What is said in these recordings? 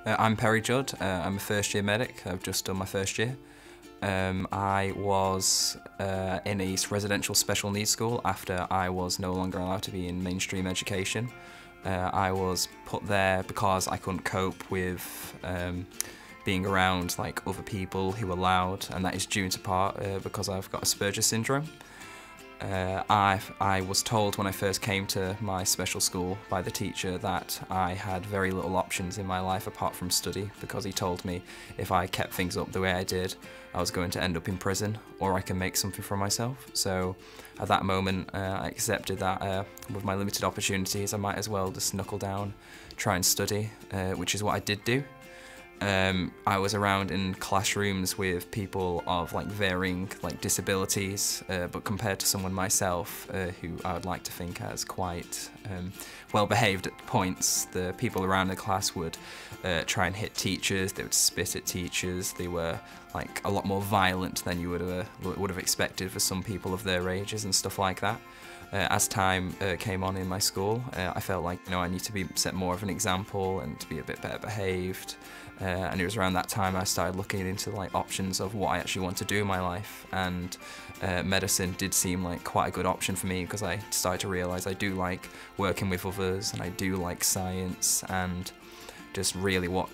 I'm Perry Judd. I'm a first year medic. I've just done my first year. I was in a residential special needs school after I was no longer allowed to be in mainstream education. I was put there because I couldn't cope with being around like other people who were loud, and that is due into part because I've got Asperger's syndrome. I was told when I first came to my special school by the teacher that I had very little options in my life apart from study, because he told me if I kept things up the way I did, I was going to end up in prison, or I can make something for myself. So at that moment I accepted that with my limited opportunities I might as well just knuckle down, try and study, which is what I did do. I was around in classrooms with people of like varying disabilities, but compared to someone myself who I would like to think has quite well behaved at points, the people around the class would try and hit teachers, they would spit at teachers, they were like a lot more violent than you would have expected for some people of their ages and stuff like that. As time came on in my school, I felt like, I need to set more of an example and to be a bit better behaved. And it was around that time I started looking into options of what I actually want to do in my life, and medicine did seem like quite a good option for me, because I started to realise I do like working with others, and I do like science and just really what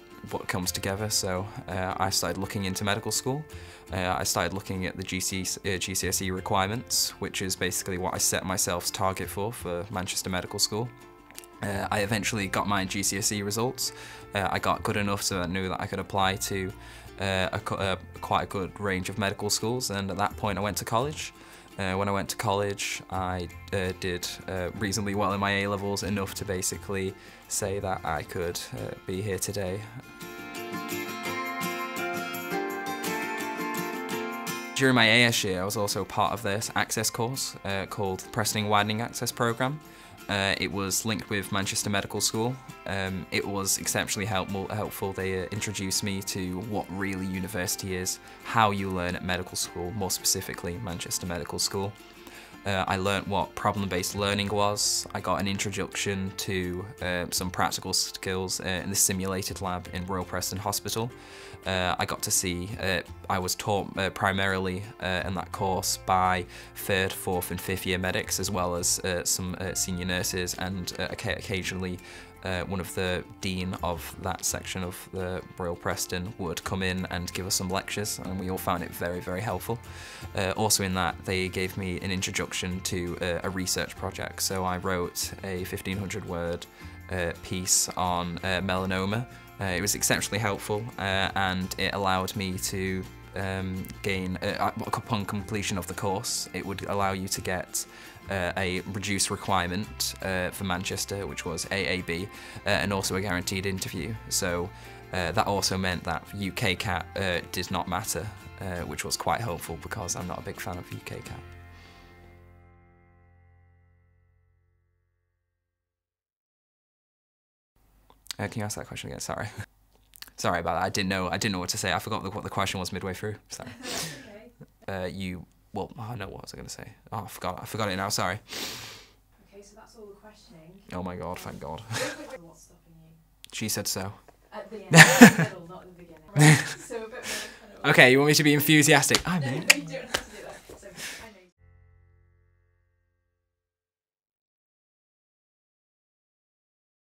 comes together. So I started looking into medical school. I started looking at the GCSE requirements, which is basically what I set myself's target for Manchester Medical School. I eventually got my GCSE results. I got good enough so I knew that I could apply to quite a good range of medical schools, and at that point I went to college. When I went to college, I did reasonably well in my A-levels, enough to basically say that I could be here today. During my AS year, I was also part of this access course called the Preston and Widening Access Programme. It was linked with Manchester Medical School. It was exceptionally helpful. They introduced me to what really university is, how you learn at medical school, more specifically Manchester Medical School. I learnt what problem-based learning was. I got an introduction to some practical skills in the simulated lab in Royal Preston Hospital. I got to see, I was taught primarily in that course by 3rd, 4th and 5th year medics, as well as some senior nurses, and occasionally one of the dean of that section of the Royal Preston would come in and give us some lectures, and we all found it very, very helpful. Also in that, they gave me an introduction to a research project. So I wrote a 1,500 word piece on melanoma. It was exceptionally helpful, and it allowed me to gain, upon completion of the course, it would allow you to get a reduced requirement for Manchester, which was AAB, and also a guaranteed interview. So that also meant that UK CAT did not matter, which was quite helpful because I'm not a big fan of UK CAT. Can you ask that question again? Sorry. Sorry about that. I didn't know what to say. I forgot what the question was midway through. Sorry. Okay. Well, I know what was I going to say. Oh, I forgot it now. Sorry. Okay, so that's all the questioning. Oh my God! Thank God. What's stopping you? She said so. At the end, the middle, not at the beginning. Right. So a bit more kind of. Okay, you want me to be enthusiastic? I'm No, in. you don't have to.